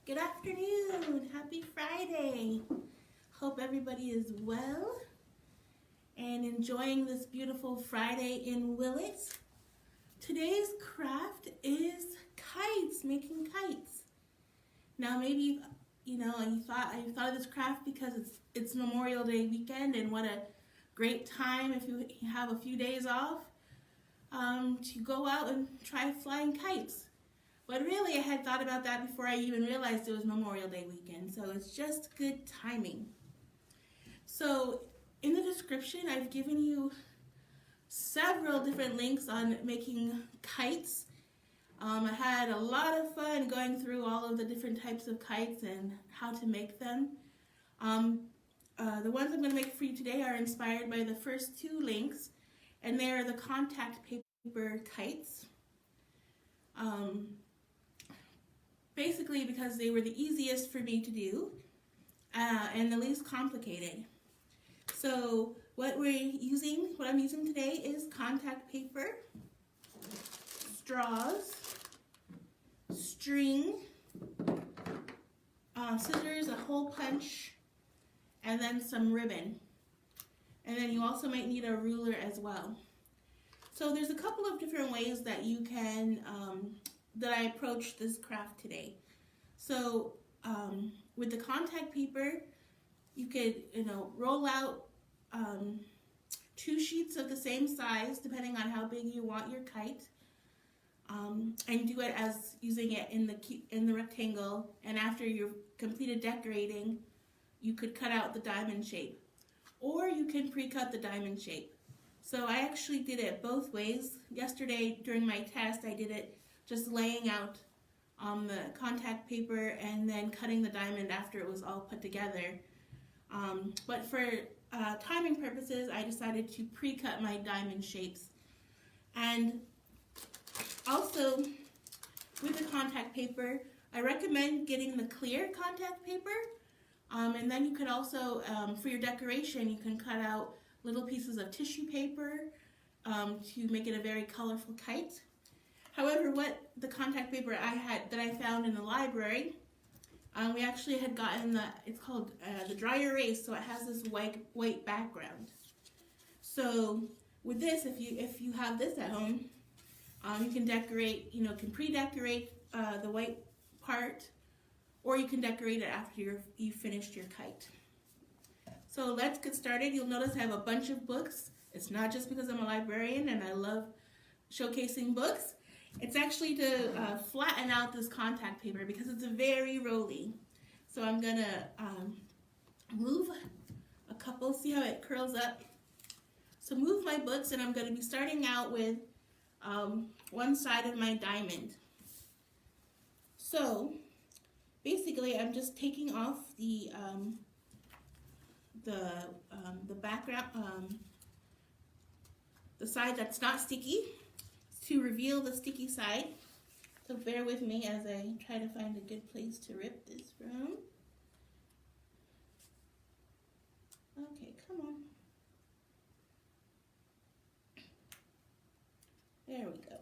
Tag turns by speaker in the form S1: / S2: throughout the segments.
S1: Good afternoon. Happy Friday. Hope everybody is well and enjoying this beautiful Friday in Willits. Today's craft is kites, making kites. Now maybe you thought of this craft because it's Memorial Day weekend, and what a great time if you have a few days off to go out and try flying kites. But really, I had thought about that before I even realized it was Memorial Day weekend, so it's just good timing. So in the description, I've given you several different links on making kites. I had a lot of fun going through all of the different types of kites and how to make them. The ones I'm going to make for you today are inspired by the first two links, and they are the contact paper kites. Basically because they were the easiest for me to do and the least complicated. So what I'm using today is contact paper, straws, string, scissors, a hole punch, and then some ribbon. And then you also might need a ruler as well. So there's a couple of different ways that you can that I approached this craft today. So with the contact paper, you could roll out 2 sheets of the same size depending on how big you want your kite, and do it as using it in the rectangle. And after you've completed decorating, you could cut out the diamond shape, or you can pre-cut the diamond shape. So I actually did it both ways. Yesterday during my test, I did it just laying out the contact paper and then cutting the diamond after it was all put together. But for timing purposes, I decided to pre-cut my diamond shapes. And also, with the contact paper, I recommend getting the clear contact paper. And then you could also, for your decoration, you can cut out little pieces of tissue paper to make it a very colorful kite. However, the contact paper that I found in the library, we actually had gotten it's called the dry erase, so it has this white background. So with this, if you have this at home, you can decorate, can pre-decorate the white part, or you can decorate it after you've finished your kite. So let's get started. You'll notice I have a bunch of books. It's not just because I'm a librarian and I love showcasing books. It's actually to flatten out this contact paper because it's very rolly. So I'm going to move a couple, see how it curls up. So move my books, and I'm going to be starting out with one side of my diamond. So basically I'm just taking off the background, the side that's not sticky, to reveal the sticky side. So bear with me as I try to find a good place to rip this from. Okay, come on. There we go.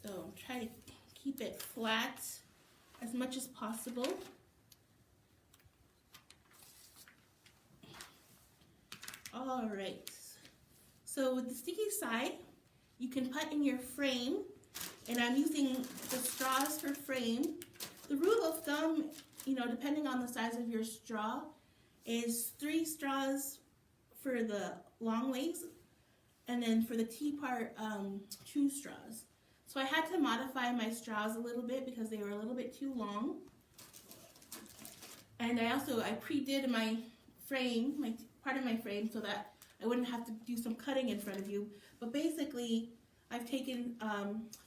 S1: So try to keep it flat as much as possible. All right. So with the sticky side, you can put in your frame, and I'm using the straws for frame. The rule of thumb, depending on the size of your straw, is 3 straws for the long ways, and then for the T part, 2 straws. So I had to modify my straws a little bit because they were a little bit too long. And I pre-did my frame, part of my frame, so that I wouldn't have to do some cutting in front of you. But basically, I've taken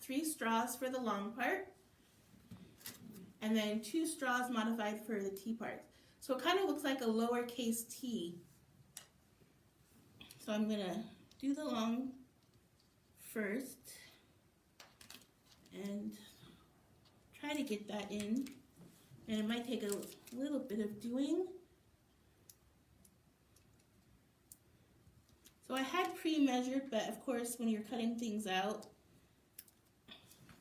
S1: 3 straws for the long part, and then 2 straws modified for the T part. So it kind of looks like a lowercase T. So I'm going to do the long first and try to get that in. And it might take a little bit of doing. So I had pre-measured, but of course when you're cutting things out,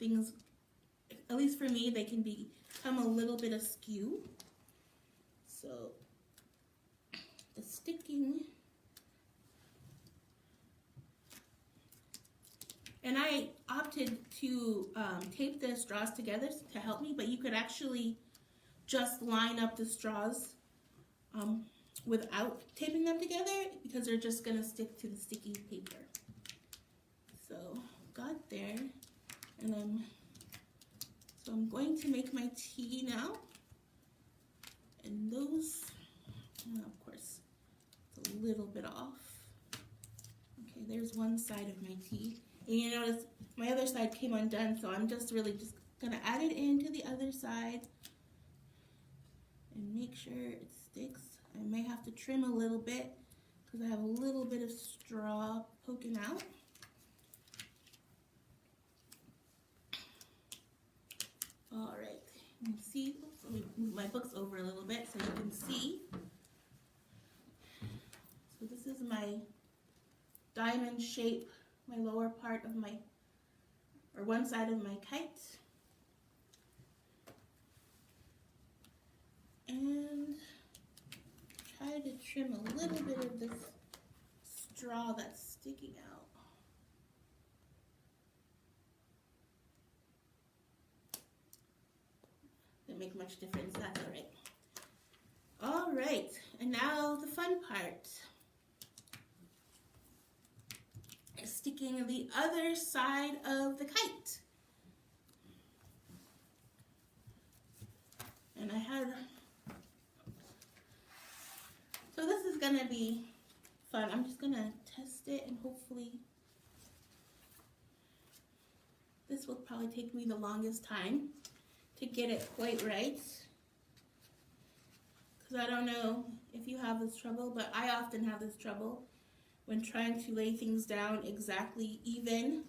S1: things at least for me, they can become a little bit askew. So the sticking, and I opted to tape the straws together to help me, but you could actually just line up the straws without taping them together because they're just gonna stick to the sticky paper. So got there, and I'm going to make my tea now, and those, of course, it's a little bit off. Okay, there's one side of my tea, and you notice my other side came undone, so I'm just really just gonna add it into the other side and make sure it sticks. I may have to trim a little bit because I have a little bit of straw poking out. All right, you can see, let me move my books over a little bit so you can see. So this is my diamond shape, my lower part of my, or one side of my kite. And try to trim a little bit of this straw that's sticking out. Doesn't make much difference, that's all right. All right, and now the fun part. Sticking the other side of the kite. And I had, so this is gonna be fun. I'm just gonna test it and hopefully this will probably take me the longest time to get it quite right. Because I don't know if you have this trouble, but I often have this trouble when trying to lay things down exactly even.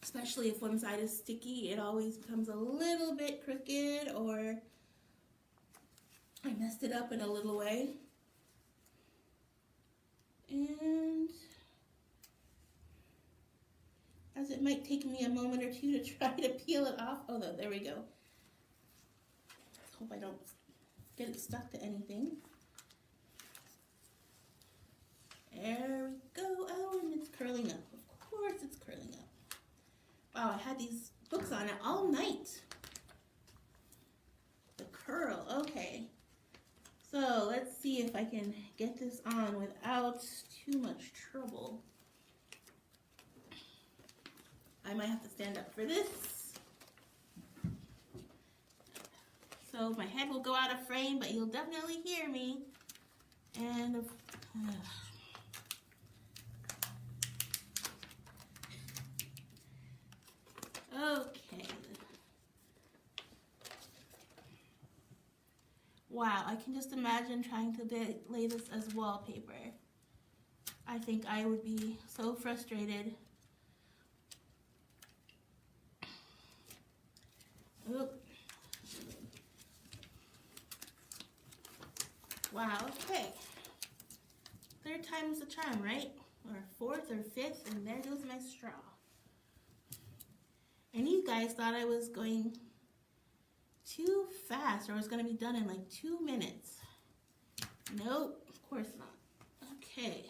S1: Especially if one side is sticky, it always becomes a little bit crooked, or I messed it up in a little way. And as it might take me a moment or two to try to peel it off. Oh, no, there we go. Let's hope I don't get it stuck to anything. There we go. Oh, and it's curling up. Of course it's curling up. Wow, I had these books on it all night. The curl, okay. So let's see if I can get this on without too much trouble. I might have to stand up for this. So my head will go out of frame, but you'll definitely hear me. And okay. Wow, I can just imagine trying to lay this as wallpaper. I think I would be so frustrated. Oop. Wow, okay. Third time's the charm, right? Or fourth or fifth, and there goes my straw. And you guys thought I was going too fast, or was going to be done in like 2 minutes. Nope, of course not. Okay,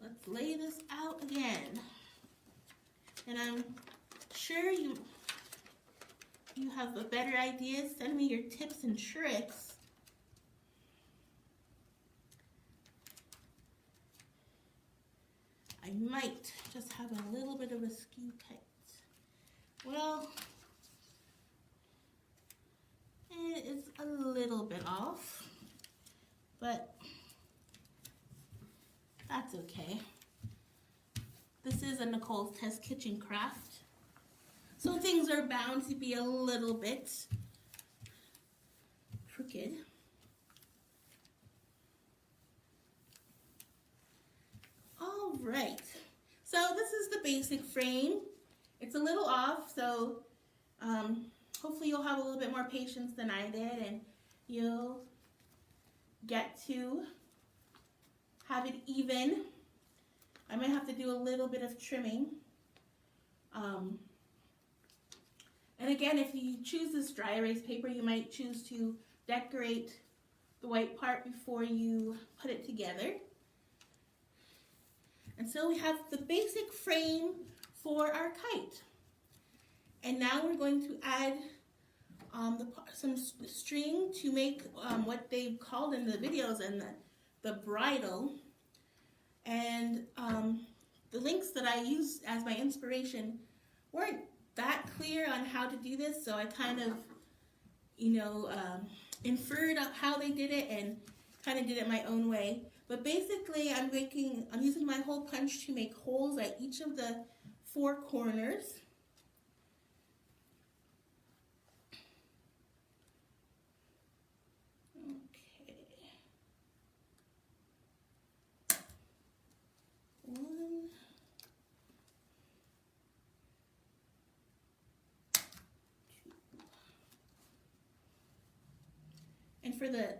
S1: let's lay this out again. And I'm sure you have a better idea. Send me your tips and tricks. I might just have a little bit of a skew kite. Well, it is a little bit off, but that's okay. This is a Nicole's Test Kitchen craft, so things are bound to be a little bit crooked. All right, so this is the basic frame. It's a little off, so hopefully you'll have a little bit more patience than I did, and you'll get to have it even. I might have to do a little bit of trimming And again, if you choose this dry erase paper, you might choose to decorate the white part before you put it together. And so we have the basic frame for our kite. And now we're going to add some string to make what they've called in the videos and the bridle. And the links that I used as my inspiration weren't that clear on how to do this, so I kind of, inferred how they did it and kind of did it my own way. But basically, I'm using my hole punch to make holes at each of the 4 corners. Okay. 1. And for the,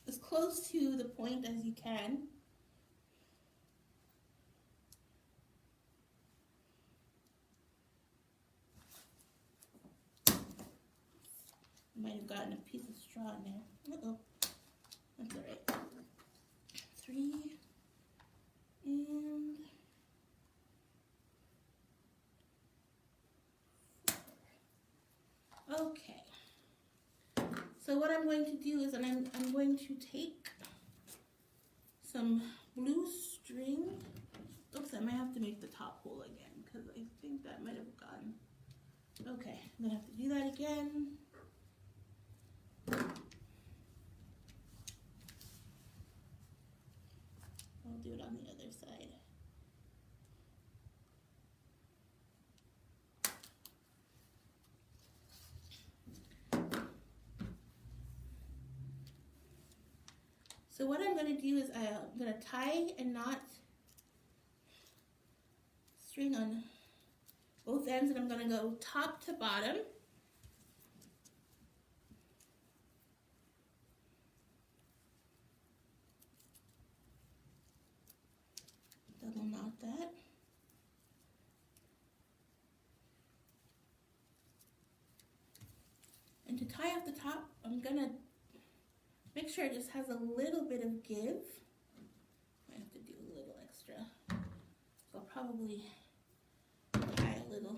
S1: as close to the point as you can. Might have gotten a piece of straw in there. Uh-oh. That's all right. 3 and 4. Okay. So what I'm going to do is I'm going to take some blue string. Oops, I might have to make the top hole again because I think that might have gone. Okay, I'm gonna have to do that again. I'll do it on the other side. So what I'm going to do is I'm going to tie a knot string on both ends, and I'm going to go top to bottom. Double knot that. And to tie off the top, I'm going to make sure it just has a little bit of give. I have to do a little extra. So I'll probably tie a little,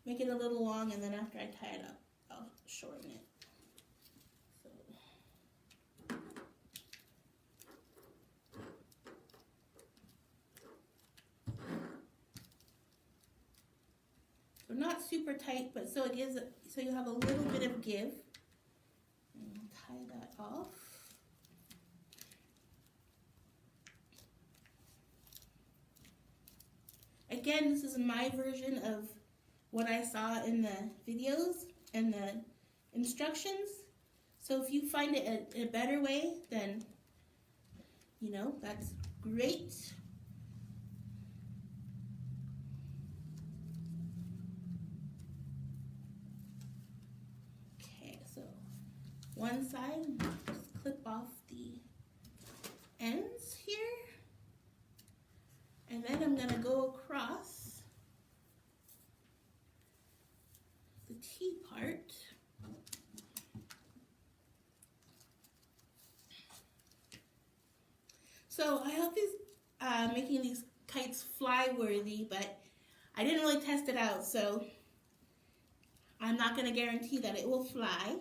S1: make it a little long, and then after I tie it up, I'll shorten it. So not super tight, but so it gives, so you have a little bit of give. Tie that off. Again, this is my version of what I saw in the videos and the instructions. So if you find it a better way, then, that's great. One side, just clip off the ends here, and then I'm going to go across the T part. So I hope he's making these kites fly worthy, but I didn't really test it out, so I'm not going to guarantee that it will fly.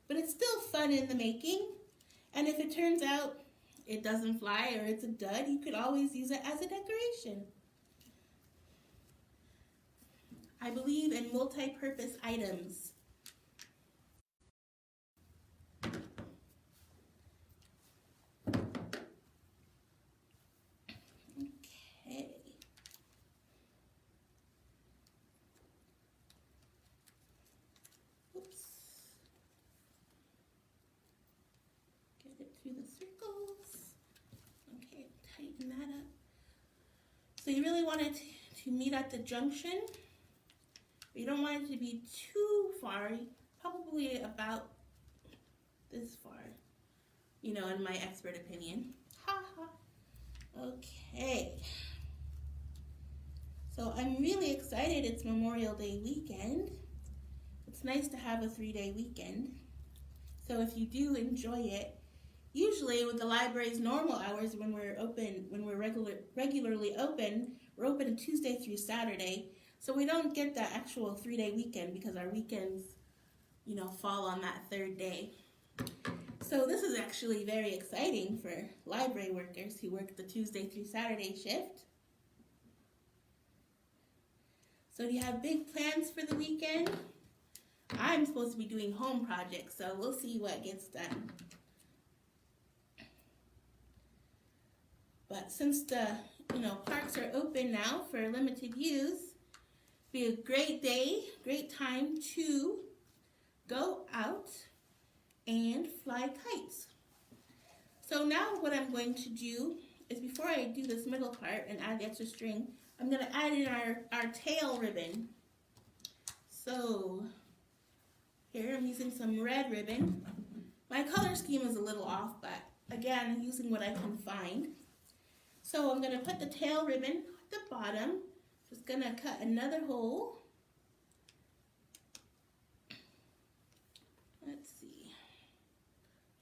S1: But it's still fun in the making, and if it turns out it doesn't fly or it's a dud, you could always use it as a decoration. I believe in multi-purpose items. Okay. Oops. Through the circles. Okay, tighten that up. So you really want it to meet at the junction, but you don't want it to be too far, probably about this far, in my expert opinion. Ha ha. Okay. So I'm really excited. It's Memorial Day weekend. it's nice to have a 3-day weekend. So if you do enjoy it, usually with the library's normal hours when we're open, when we're regularly open, we're open Tuesday through Saturday. So we don't get that actual 3-day weekend because our weekends, you know, fall on that third day. So this is actually very exciting for library workers who work the Tuesday through Saturday shift. So do you have big plans for the weekend? I'm supposed to be doing home projects, so we'll see what gets done. But since the parks are open now for limited use, be a great day, great time to go out and fly kites. So now what I'm going to do is, before I do this middle part and add the extra string, I'm going to add in our tail ribbon. So here I'm using some red ribbon. My color scheme is a little off, but again, I'm using what I can find. So I'm going to put the tail ribbon at the bottom. Just going to cut another hole. Let's see.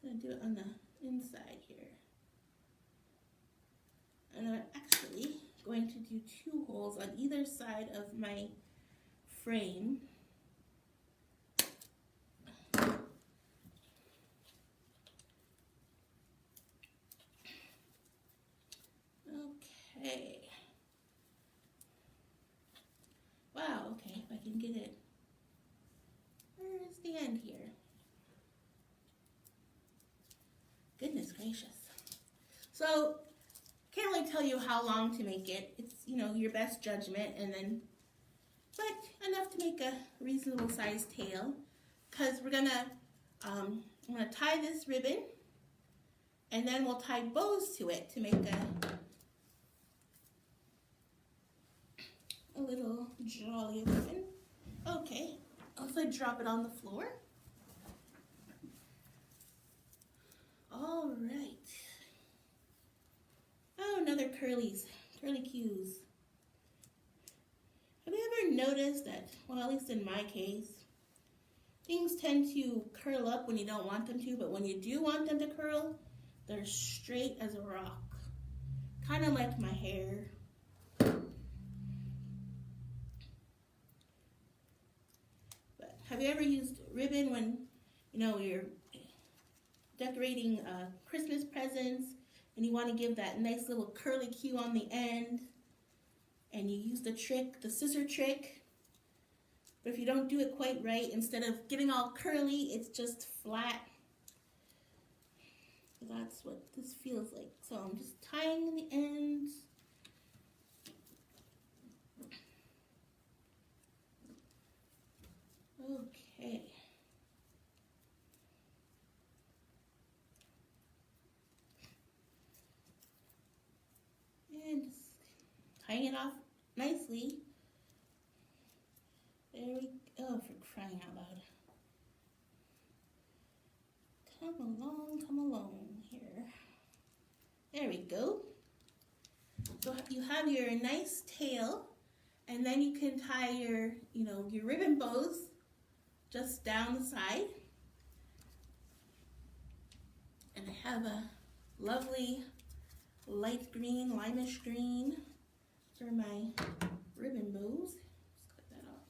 S1: I'm going to do it on the inside here. And I'm actually going to do 2 holes on either side of my frame. Okay. Wow, okay, if I can get it. Where's the end here? Goodness gracious. So, can't really tell you how long to make it. It's, your best judgment, but enough to make a reasonable sized tail. Because I'm gonna tie this ribbon, and then we'll tie bows to it to make a little jolly ribbon. Okay, also drop it on the floor. All right. Oh, another curly cues. Have you ever noticed that, well, at least in my case, things tend to curl up when you don't want them to, but when you do want them to curl, they're straight as a rock. Kind of like my hair. But have you ever used ribbon when, you're decorating Christmas presents and you want to give that nice little curly cue on the end, and you use the scissor trick, but if you don't do it quite right, instead of getting all curly, it's just flat. That's what this feels like. So I'm just tying the ends. Okay. And just tying it off nicely. There we go, for crying out loud. Come along here. There we go. So you have your nice tail, and then you can tie your ribbon bows just down the side. And I have a lovely light green, limeish green for my ribbon bows. Just cut that off.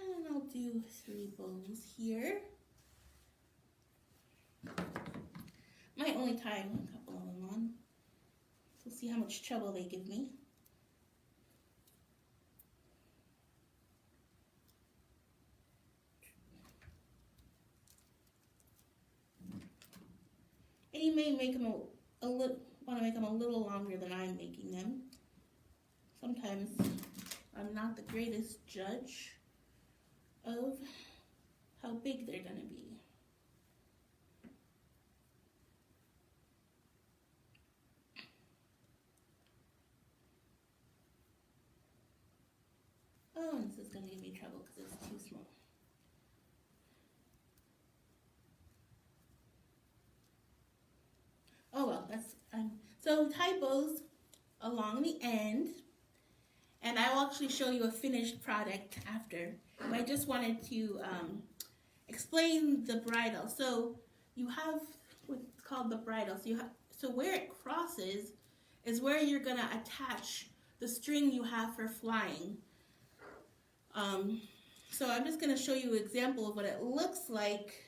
S1: And I'll do 3 bows here. Might only tie a couple of them on. We'll see how much trouble they give me. And you may make them want to make them a little longer than I'm making them. Sometimes I'm not the greatest judge of how big they're going to be. Oh, and this is going to give me trouble because it's too small. Oh well, that's so tie bows along the end. And I will actually show you a finished product after. But I just wanted to explain the bridle. So you have what's called the bridle. So where it crosses is where you're going to attach the string you have for flying. So I'm just going to show you an example of what it looks like.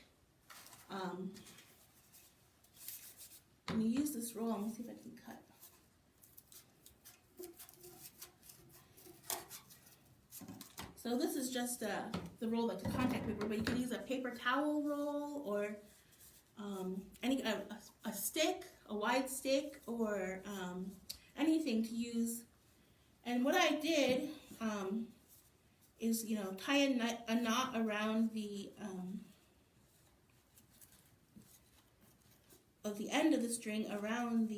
S1: When you use this roll, let me see if I can cut. So this is just the roll, like the contact paper, but you can use a paper towel roll or a stick, a wide stick, or anything to use. And what I did is, tie a knot around the end of the string around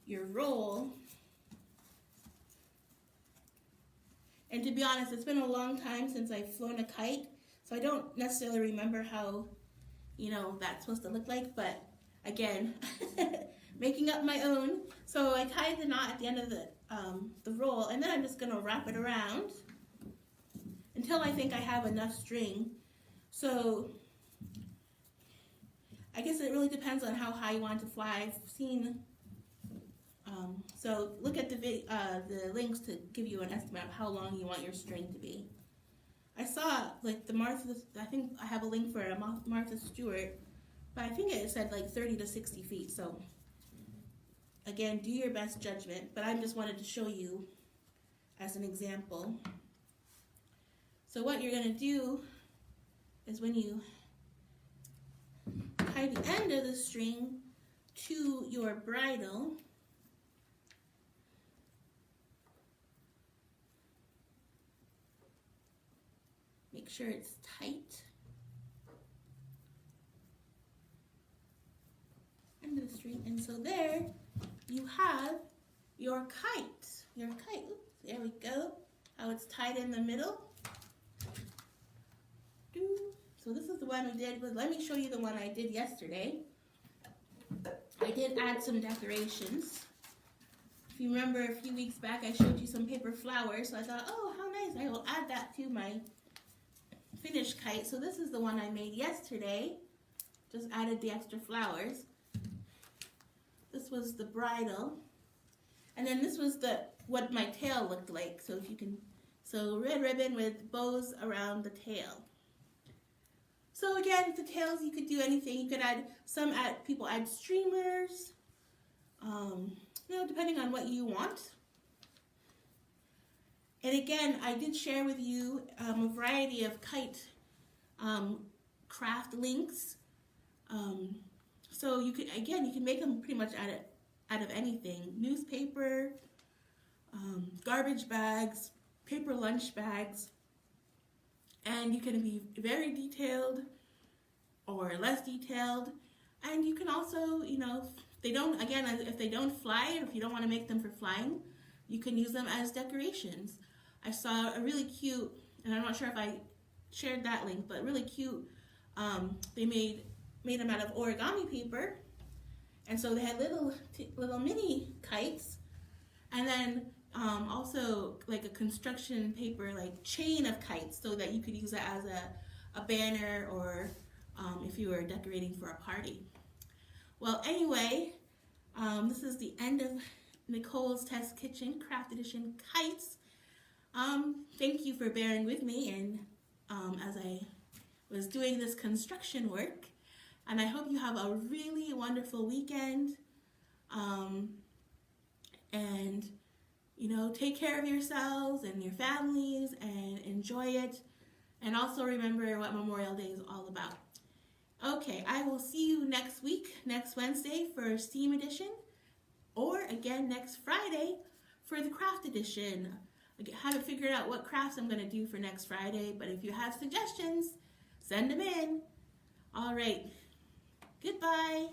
S1: your roll. And to be honest, it's been a long time since I've flown a kite, so I don't necessarily remember how, that's supposed to look like, but again, making up my own. So I tied the knot at the end of the roll, and then I'm just gonna wrap it around until I think I have enough string. So I guess it really depends on how high you want to fly. I've seen, so look at the links to give you an estimate of how long you want your string to be. I saw like I think I have a link for a Martha Stewart, but I think it said like 30 to 60 feet. So again, do your best judgment, but I just wanted to show you as an example. So what you're gonna do is when you tie the end of the string to your bridle, make sure it's tight. End of the string, and so there you have your kite. Oops, there we go. How it's tied in the middle. So this is the one we did, but let me show you the one I did yesterday. I did add some decorations. If you remember a few weeks back, I showed you some paper flowers, so I thought, oh, how nice, I will add that to my finished kite. So this is the one I made yesterday. Just added the extra flowers. This was the bridle. And then this was what my tail looked like. So red ribbon with bows around the tail. So again, the tails, you could do anything. You could add, people add streamers, depending on what you want. And again, I did share with you a variety of kite craft links. So you can make them pretty much out of anything. Newspaper, garbage bags, paper lunch bags. And you can be very detailed or less detailed. And you can also, if they don't fly, or if you don't want to make them for flying, you can use them as decorations. I saw a really cute, and I'm not sure if I shared that link, but really cute, they made them out of origami paper. And so they had little mini kites. And then also like a construction paper like chain of kites, so that you could use it as a banner, or if you were decorating for a party. Well, anyway, this is the end of Nicole's Test Kitchen Craft Edition Kites. Thank you for bearing with me and as I was doing this construction work, and I hope you have a really wonderful weekend. And take care of yourselves and your families and enjoy it. And also remember what Memorial Day is all about. Okay, I will see you next week, next Wednesday for STEAM Edition, or again next Friday for the Craft Edition. I haven't figured out what crafts I'm going to do for next Friday, but if you have suggestions, send them in. All right, goodbye.